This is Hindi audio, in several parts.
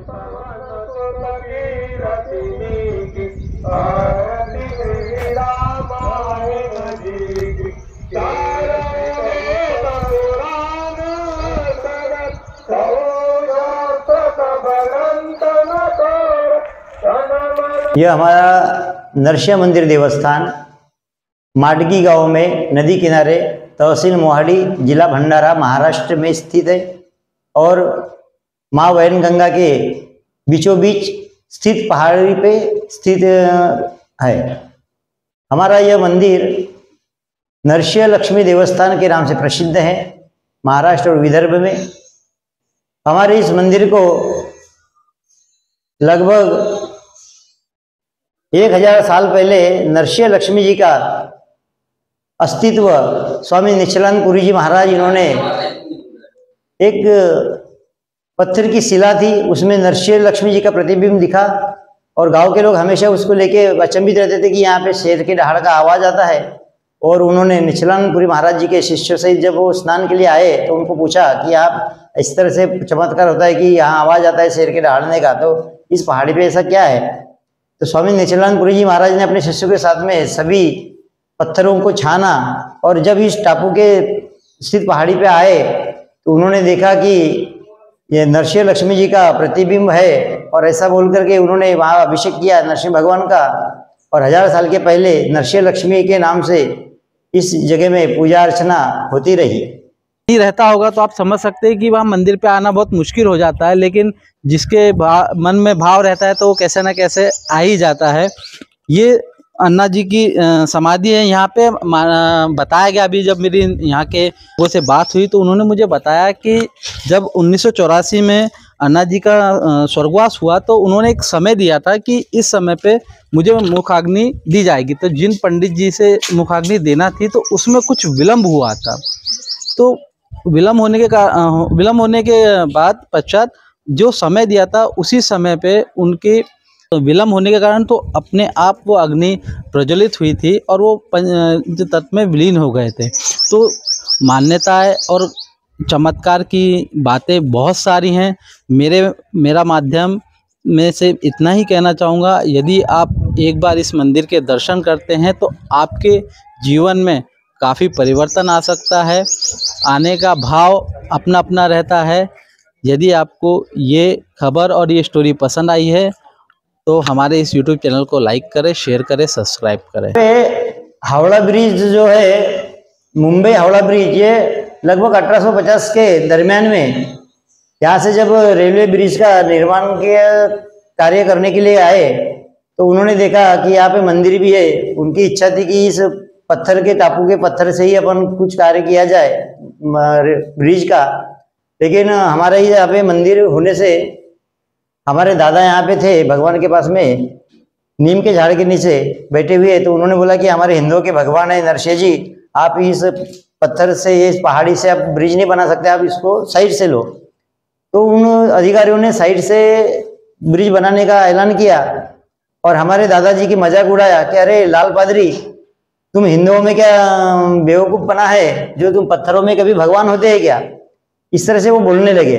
यह हमारा नरसिंह मंदिर देवस्थान माडगी गांव में नदी किनारे तहसील मोहाड़ी जिला भंडारा महाराष्ट्र में स्थित है और माँ वैनगंगा के बीचों बीच स्थित पहाड़ी पे स्थित है। हमारा यह मंदिर नरसिंह लक्ष्मी देवस्थान के नाम से प्रसिद्ध है महाराष्ट्र और विदर्भ में। हमारे इस मंदिर को लगभग 1000 साल पहले नरसिंह लक्ष्मी जी का अस्तित्व स्वामी निश्चलानंदपुरी जी महाराज, इन्होंने एक पत्थर की शिला थी, उसमें नरसिंह लक्ष्मी जी का प्रतिबिंब दिखा और गांव के लोग हमेशा उसको लेके अचंभित रहते थे कि यहाँ पे शेर के दहाड़ का आवाज आता है। और उन्होंने निश्चलानंदपुरी महाराज जी के शिष्यों सहित जब वो स्नान के लिए आए तो उनको पूछा कि आप इस तरह से चमत्कार होता है कि यहाँ आवाज आता है शेर के दहाड़ने का, तो इस पहाड़ी पे ऐसा क्या है? तो स्वामी निश्चलानंदपुरी जी महाराज ने अपने शिष्यों के साथ में सभी पत्थरों को छाना और जब इस टापू के स्थित पहाड़ी पे आए तो उन्होंने देखा कि ये नरसिंह लक्ष्मी जी का प्रतिबिंब है और ऐसा बोल करके उन्होंने वहाँ अभिषेक किया नरसिंह भगवान का। और 1000 साल के पहले नरसिंह लक्ष्मी के नाम से इस जगह में पूजा अर्चना होती रही। नहीं रहता होगा तो आप समझ सकते हैं कि वहाँ मंदिर पे आना बहुत मुश्किल हो जाता है, लेकिन जिसके मन में भाव रहता है तो वो कैसे ना कैसे आ ही जाता है। ये अन्ना जी की समाधि है यहाँ पे। बताया गया, अभी जब मेरी यहाँ के वो से बात हुई तो उन्होंने मुझे बताया कि जब 1984 में अन्ना जी का स्वर्गवास हुआ तो उन्होंने एक समय दिया था कि इस समय पे मुझे मुखाग्नि दी जाएगी। तो जिन पंडित जी से मुखाग्नि देना थी तो उसमें कुछ विलम्ब हुआ था, तो विलम्ब होने के बाद पश्चात जो समय दिया था उसी समय पे उनके विलम्ब होने के कारण तो अपने आप वो अग्नि प्रज्वलित हुई थी और वो पंच तत्व में विलीन हो गए थे। तो मान्यताएं और चमत्कार की बातें बहुत सारी हैं। मेरा माध्यम में से इतना ही कहना चाहूँगा, यदि आप एक बार इस मंदिर के दर्शन करते हैं तो आपके जीवन में काफ़ी परिवर्तन आ सकता है। आने का भाव अपना अपना रहता है। यदि आपको ये खबर और ये स्टोरी पसंद आई है तो हमारे इस YouTube चैनल को लाइक करें, शेयर करें, सब्सक्राइब करें। हावड़ा ब्रिज जो है, मुंबई हावड़ा ब्रिज, ये लगभग 1850 के दरमियान में यहाँ से जब रेलवे ब्रिज का निर्माण के कार्य करने के लिए आए तो उन्होंने देखा कि यहाँ पे मंदिर भी है। उनकी इच्छा थी कि इस पत्थर के टापू के पत्थर से ही अपन कुछ कार्य किया जाए ब्रिज का। लेकिन हमारे ही यहाँ पे मंदिर होने से हमारे दादा यहाँ पे थे भगवान के पास में नीम के झाड़ के नीचे बैठे हुए, तो उन्होंने बोला कि हमारे हिंदुओं के भगवान है नरसिंह जी, आप इस पत्थर से, इस पहाड़ी से आप ब्रिज नहीं बना सकते, आप इसको साइड से लो। तो उन अधिकारियों ने साइड से ब्रिज बनाने का ऐलान किया और हमारे दादाजी की मजाक उड़ाया कि अरे लाल पादरी, तुम हिंदुओं में क्या बेवकूफ बना है जो तुम पत्थरों में कभी भगवान होते हैं क्या? इस तरह से वो बोलने लगे।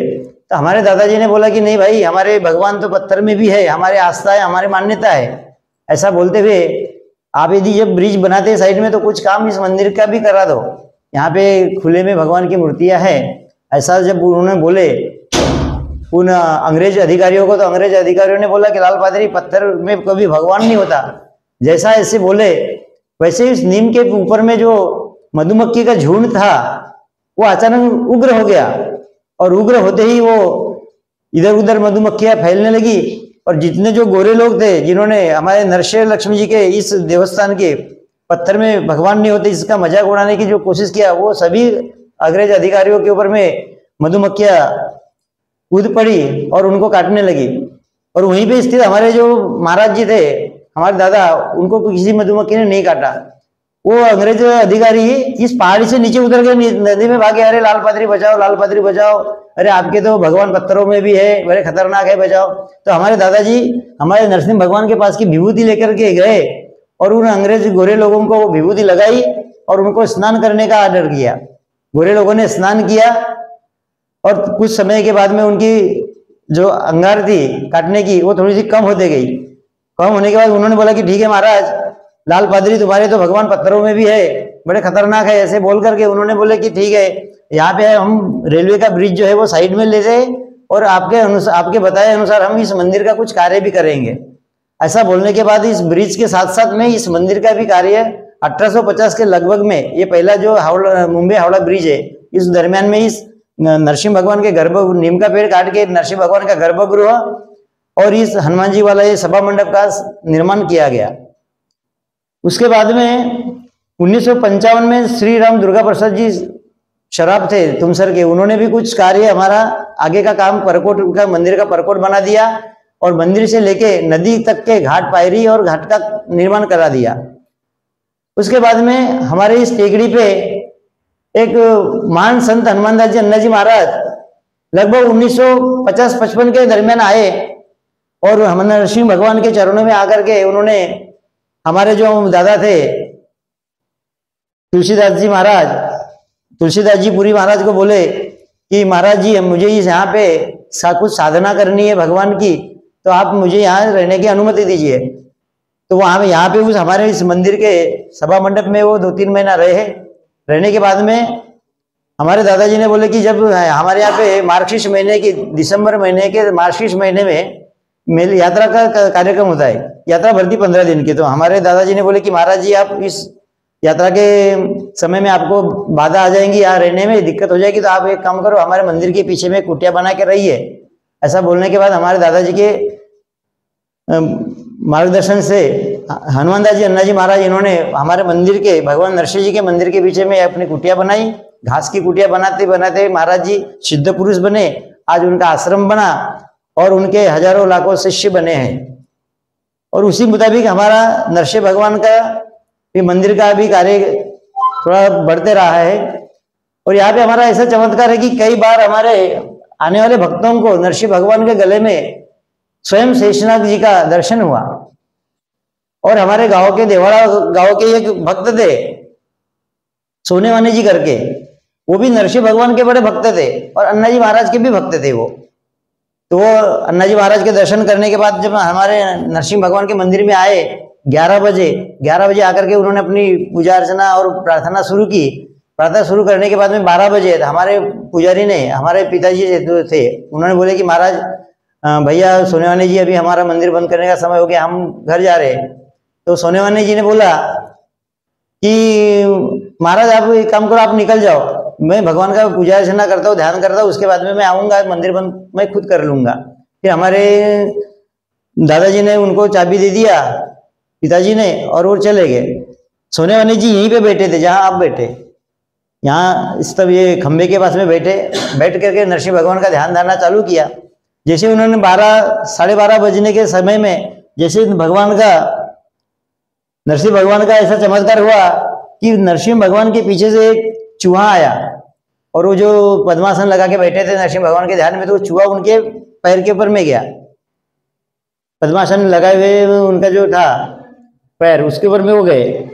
तो हमारे दादाजी ने बोला कि नहीं भाई, हमारे भगवान तो पत्थर में भी है, हमारे आस्था है, हमारी मान्यता है। ऐसा बोलते हुए आप यदि जब ब्रिज बनाते हैं साइड में तो कुछ काम इस मंदिर का भी करा दो, यहाँ पे खुले में भगवान की मूर्तियां हैं। ऐसा जब उन्होंने बोले उन अंग्रेज अधिकारियों को, तो अंग्रेज अधिकारियों ने बोला कि लाल पादरी, पत्थर में कभी भगवान नहीं होता। जैसा ऐसे बोले वैसे ही उस नीम के ऊपर में जो मधुमक्खी का झुंड था वो अचानक उग्र हो गया और उग्र होते ही वो इधर उधर मधुमक्खियां फैलने लगी और जितने जो गोरे लोग थे जिन्होंने हमारे नरसिंह लक्ष्मी जी के इस देवस्थान के पत्थर में भगवान नहीं होते इसका मजाक उड़ाने की जो कोशिश किया, वो सभी अंग्रेज अधिकारियों के ऊपर में मधुमक्खियां कूद पड़ी और उनको काटने लगी। और वहीं पे स्थित हमारे जो महाराज जी थे, हमारे दादा, उनको किसी मधुमक्खी ने नहीं काटा। वो अंग्रेज अधिकारी इस पहाड़ी से नीचे उतर के नदी में भागे, अरे लाल पादरी बचाओ, लाल पादरी बचाओ, अरे आपके तो भगवान पत्थरों में भी है, बड़े खतरनाक है, बचाओ। तो हमारे दादाजी हमारे नरसिंह भगवान के पास की विभूति लेकर के गए और उन अंग्रेज गोरे लोगों को वो विभूति लगाई और उनको स्नान करने का आर्डर किया। गोरे लोगों ने स्नान किया और कुछ समय के बाद में उनकी जो अंगार थी काटने की वो थोड़ी सी कम होते गई। कम होने के बाद उन्होंने बोला कि ठीक है महाराज, लाल पादरी तुम्हारे तो भगवान पत्थरों में भी है, बड़े खतरनाक है, ऐसे बोल करके उन्होंने बोले कि ठीक है, यहाँ पे हम रेलवे का ब्रिज जो है वो साइड में ले जाए और आपके बताए अनुसार हम इस मंदिर का कुछ कार्य भी करेंगे। ऐसा बोलने के बाद इस ब्रिज के साथ साथ में इस मंदिर का भी कार्य 1850 के लगभग में, ये पहला जो मुंबई हावड़ा ब्रिज है, इस दरमियान में इस नरसिंह भगवान के नीम का पेड़ काट के नरसिंह भगवान का गर्भगृह और इस हनुमान जी वाला ये सभा मंडप का निर्माण किया गया। उसके बाद में 1955 में श्री राम दुर्गा प्रसाद जी शराब थे तुमसर के, उन्होंने भी कुछ कार्य हमारा आगे का काम परकोट का मंदिर का परकोट बना दिया और मंदिर से लेके नदी तक के घाट पायरी और घाट का निर्माण करा दिया। उसके बाद में हमारे इस टेकड़ी पे एक महान संत हनुमान दास जी अन्ना जी महाराज लगभग 1950-55 के दरमियान आए और हम नरसिंह भगवान के चरणों में आकर के उन्होंने हमारे जो दादा थे तुलसीदास जी पुरी महाराज को बोले कि महाराज जी मुझे इस यहाँ पे कुछ साधना करनी है भगवान की, तो आप मुझे यहाँ रहने की अनुमति दीजिए। तो वहाँ यहाँ पे उस हमारे इस मंदिर के सभा मंडप में वो 2-3 महीना रहने के बाद में हमारे दादाजी ने बोले कि जब हमारे यहाँ पे मार्गशीर्ष महीने की दिसंबर महीने के मार्गशीर्ष महीने में मेल यात्रा का कार्यक्रम होता है, यात्रा भरती 15 दिन की, तो हमारे दादाजी ने बोले कि महाराज जी आप इस यात्रा के समय में आपको बाधा आ जाएंगी, यहाँ रहने में दिक्कत हो जाएगी, तो आप एक काम करो हमारे मंदिर के पीछे में कुटिया बना के रहिए। ऐसा बोलने के बाद हमारे दादाजी के मार्गदर्शन से हनुमान दास जी अन्ना जी महाराज इन्होंने हमारे मंदिर के भगवान नरसिंह जी के मंदिर के पीछे में अपनी कुटिया बनाई। घास की कुटिया बनाते बनाते महाराज जी सिद्ध पुरुष बने, आज उनका आश्रम बना और उनके हजारों लाखों शिष्य बने हैं। और उसी मुताबिक हमारा नरसिंह भगवान का भी मंदिर का भी कार्य थोड़ा बढ़ते रहा है। और यहाँ पे हमारा ऐसा चमत्कार है कि कई बार हमारे आने वाले भक्तों को नरसिंह भगवान के गले में स्वयं शेषनाग जी का दर्शन हुआ। और हमारे गांव के देवाड़ा गांव के एक भक्त थे सोनेवानी जी करके, वो भी नरसिंह भगवान के बड़े भक्त थे और अन्ना जी महाराज के भी भक्त थे वो। तो वो अन्ना जी महाराज के दर्शन करने के बाद जब हमारे नरसिंह भगवान के मंदिर में आए 11 बजे आकर के उन्होंने अपनी पूजा अर्चना और प्रार्थना शुरू की। प्रार्थना शुरू करने के बाद में 12 बजे हमारे पुजारी ने, हमारे पिताजी जो थे, उन्होंने बोले कि महाराज भैया सोनेवानी जी अभी हमारा मंदिर बंद करने का समय हो गया, हम घर जा रहे हैं। तो सोनेवानी जी ने बोला कि महाराज आप एक काम करो, आप निकल जाओ, मैं भगवान का पूजा अर्चना करता हूँ, ध्यान करता हूँ, उसके बाद में मैं आऊँगा, मंदिर बंद मैं खुद कर लूँगा। फिर हमारे दादाजी ने उनको चाबी दे दिया पिताजी ने और वो चले गए। सोनेवानी जी यहीं पे बैठे थे जहाँ आप बैठे, यहाँ इस तब ये खंबे के पास में बैठ करके नरसिंह भगवान का ध्यान धारना चालू किया। जैसे उन्होंने 12-12:30 बजने के समय में जैसे नरसिंह भगवान का ऐसा चमत्कार हुआ कि नरसिंह भगवान के पीछे से एक चूहा आया और वो जो पद्मासन लगा के बैठे थे नरसिंह भगवान के ध्यान में, तो वो चूहा उनके पैर के ऊपर में गया। पद्मासन लगाए हुए उनका जो था पैर, उसके ऊपर में वो गए।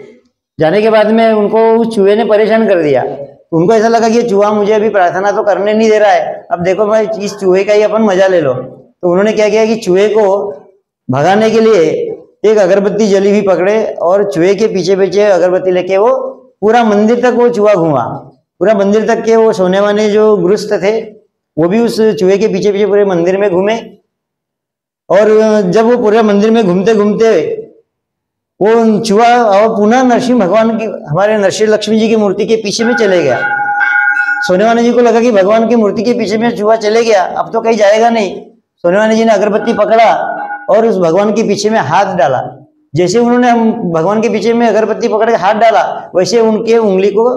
जाने के बाद में उनको उस चूहे ने परेशान कर दिया। उनको ऐसा लगा कि ये चूहा मुझे अभी प्रार्थना तो करने नहीं दे रहा है, अब देखो मैं इस चूहे का ही अपन मजा ले लो। तो उन्होंने क्या किया कि चूहे को भगाने के लिए एक अगरबत्ती जली हुई पकड़े और चूहे के पीछे पीछे अगरबत्ती लेके वो पूरा मंदिर तक वो चूहा घूमा। पूरा मंदिर तक के वो सोनेवानी जो गृहस्थ थे वो भी उस चूहे के पीछे पीछे पूरे मंदिर में घूमे। और जब वो पूरे मंदिर में घूमते घूमते वो चूहा और पुनः नरसिंह भगवान की, हमारे नरसिंह लक्ष्मी जी की मूर्ति के पीछे में चले गया। सोनेवानी जी को लगा कि भगवान की मूर्ति के पीछे में चूहा चले गया, अब तो कहीं जाएगा नहीं। सोनेवानी जी ने अगरबत्ती पकड़ा और उस भगवान के पीछे में हाथ डाला। जैसे उन्होंने भगवान के पीछे में अगरबत्ती पकड़ के हाथ डाला, वैसे उनके उंगली को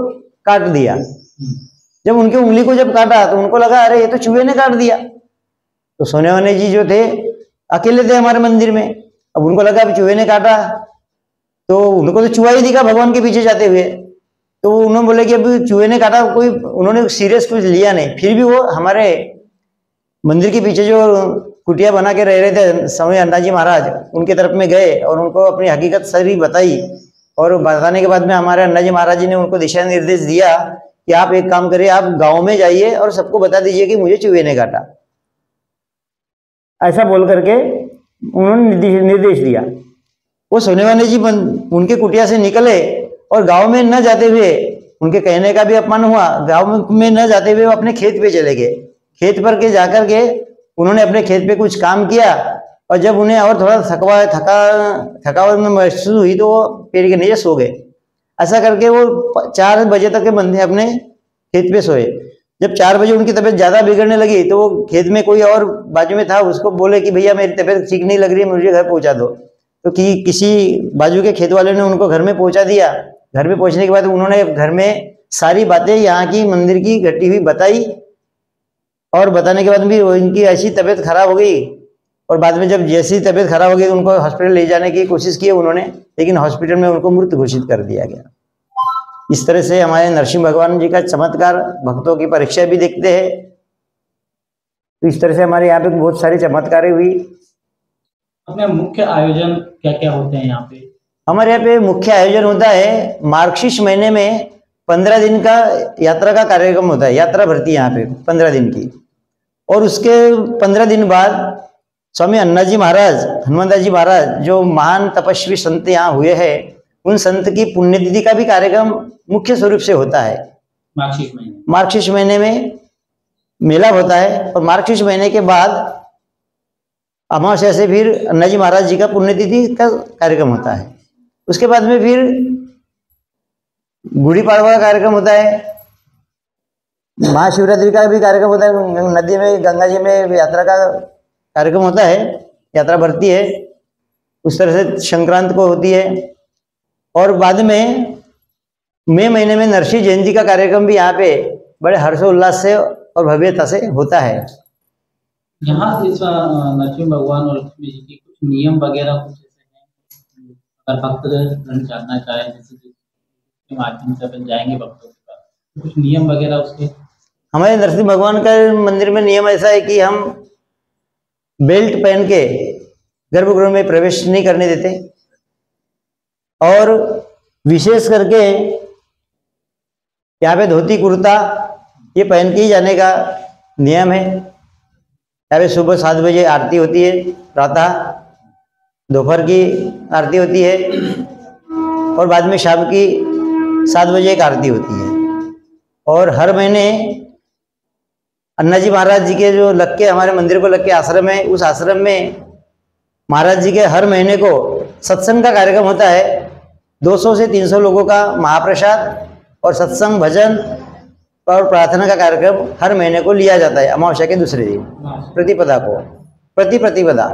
काट दिया। जब उनके उंगली को जब काटा तो उनको लगा अरे ये तो चूहे ने काट दिया। तो सोनेवानी जी जो थे अकेले थे हमारे मंदिर में, अब उनको लगा अब चूहे ने काटा, तो उनको तो चूहा ही दिखा भगवान के पीछे जाते हुए। तो उन्होंने बोले कि अभी चूहे ने काटा, कोई उन्होंने सीरियस कुछ लिया नहीं। फिर भी वो हमारे मंदिर के पीछे जो कुटिया बना के रह रहे थे स्वामी अन्ना जी महाराज, उनके तरफ में गए और उनको अपनी हकीकत सारी बताई। और बताने के बाद में हमारे अन्ना जी महाराज जी ने उनको दिशा निर्देश दिया कि आप एक काम करिए, आप गाँव में जाइए और सबको बता दीजिए कि मुझे चूहे ने काटा। ऐसा बोल करके उन्होंने निर्देश दिया। वो सोनेवाने जी उनके कुटिया से निकले और गांव में न जाते हुए, उनके कहने का भी अपमान हुआ, गांव में न जाते हुए वो अपने खेत पे चले गए। खेत पर के जाकर के उन्होंने अपने खेत पे कुछ काम किया और जब उन्हें और थोड़ा थकावट महसूस हुई तो वो पेड़ के नीचे सो गए। ऐसा करके वो 4 बजे तक के बंदे अपने खेत पे सोए। जब 4 बजे उनकी तबीयत ज्यादा बिगड़ने लगी तो वो खेत में कोई और बाजू में था, उसको बोले कि भैया मेरी तबीयत ठीक नहीं लग रही है, मुझे घर पहुंचा दो। तो किसी बाजू के खेत वाले ने उनको घर में पहुंचा दिया। घर में पहुंचने के बाद उन्होंने घर में सारी बातें यहाँ की मंदिर की घटी हुई बताई और बताने के बाद भी इनकी ऐसी तबीयत खराब हो गई और बाद में जब जैसी तबीयत खराब हो गई उनको हॉस्पिटल ले जाने की कोशिश की उन्होंने, लेकिन हॉस्पिटल में उनको मृत घोषित कर दिया गया। इस तरह से हमारे नरसिंह भगवान जी का चमत्कार, भक्तों की परीक्षा भी देखते हैं। तो इस तरह से हमारे यहाँ पे बहुत सारी चमत्कारें हुई। अपने मुख्य आयोजन क्या क्या होते हैं यहाँ पे? हमारे यहाँ पे मुख्य आयोजन होता है मार्गशीर्ष महीने में 15 दिन का यात्रा का कार्यक्रम होता है। यात्रा भरती है यहाँ पे 15 दिन की, और उसके 15 दिन बाद स्वामी अन्नाजी महाराज, हनुमंताजी जी महाराज जो महान तपस्वी संत यहाँ हुए हैं, उन संत की पुण्यतिथि का भी कार्यक्रम मुख्य स्वरूप से होता है। मार्गशीर्ष महीने में मेला होता है और मार्गशीर्ष महीने के बाद अमावस्या से फिर अन्नाजी महाराज जी का पुण्यतिथि का कार्यक्रम होता है। उसके बाद में फिर गुड़ी पाड़वा का कार्यक्रम होता है, महाशिवरात्रि का भी कार्यक्रम होता है, नदी में गंगा जी में यात्रा का कार्यक्रम होता है, यात्रा भरती है। उस तरह से संक्रांत को होती है और बाद में मई महीने में नरसिंह जयंती का कार्यक्रम भी यहाँ पे बड़े हर्षोल्लास से और भव्यता से होता है। यहाँ इस नरसिंह भगवान और लक्ष्मी जी के कुछ नियम वगैरह कुछ ऐसे हैं, अगर भक्तगण जानना चाहे जैसे के माध्यम से अपन जाएंगे भक्तों के पास, कुछ नियम वगैरह उसके? हमारे नरसिंह भगवान का मंदिर में नियम ऐसा है कि हम बेल्ट पहन के गर्भगृह में प्रवेश नहीं करने देते और विशेष करके यहाँ पे धोती कुर्ता ये पहन के ही जाने का नियम है। यहाँ पे सुबह 7 बजे आरती होती है, प्रातः, दोपहर की आरती होती है और बाद में शाम की 7 बजे एक आरती होती है। और हर महीने अन्नाजी महाराज जी के जो लग के हमारे मंदिर को लग के आश्रम है, उस आश्रम में महाराज जी के हर महीने को सत्संग का कार्यक्रम होता है। 200 से 300 लोगों का महाप्रसाद और सत्संग, भजन और प्रार्थना का कार्यक्रम हर महीने को लिया जाता है अमावस्या के दूसरे दिन, प्रतिपदा को, प्रतिपदा।